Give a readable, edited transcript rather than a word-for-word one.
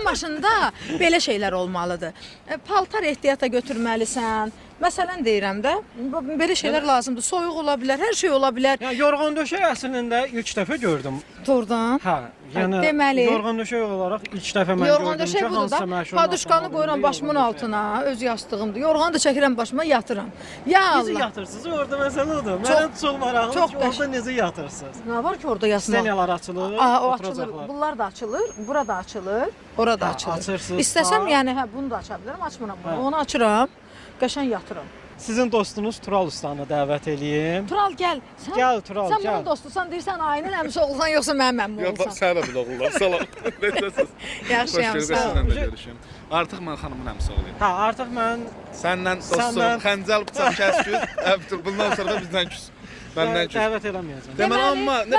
maşında belə şeylər olmalıdır. Paltar ehtiyata götürməlisən. Məsələn deyirəm də, belə şeylər lazımdır. Soyuq ola bilər, hər şey ola bilər. Ya yorğan döşək əslində ilk dəfə gördüm. Doğrudan. Hə, yəni deməli, yorğan döşək olaraq ilk dəfə mən yorğan gördüm ki, döşək budur hansısa da. məşhur. Paduşkanı qoyuram başımın altına, öz yastığımdır. Yorğanı da çəkirəm başıma, yatıram. Ya Necə Allah. yatırsınız? Orada məsələ odur. Mənə çox maraqlıdır çox ki, orada necə yatırsınız? Nə var ki orada yatmaq? Steniyalar açılır, O açılır, oturacaqlar. bunlar da açılır, bura da açılır, ora da açılır. açırsınız, İstəsəm ha. yəni hə bunu da aça bilərəm, açmıram bunu. Onu açıram, qəşəng yatıram. Sizin dostunuz Tural ustanı dəvət eləyim. Tural gəl. Gəl Tural, Sən gəl. bunun dostusan, deyirsən ayının əmisi oğulsan yoxsa mənim əmmim Yox, oğulsan. sən də bir oğullar. Salam. Necəsiz? Yaxşıyam, Xoş sağ ol. gördük, sizinlə də görüşüm. Artıq mən xanımın əmisi oğluyum. Hə, artıq mən Səndən dostum, Səndən- xəncəl bıçaq kəs küs. Bundan sonra da bizdən küs. Məndən küs. dəvət eləməyəcəm. Deməli, amma nə biz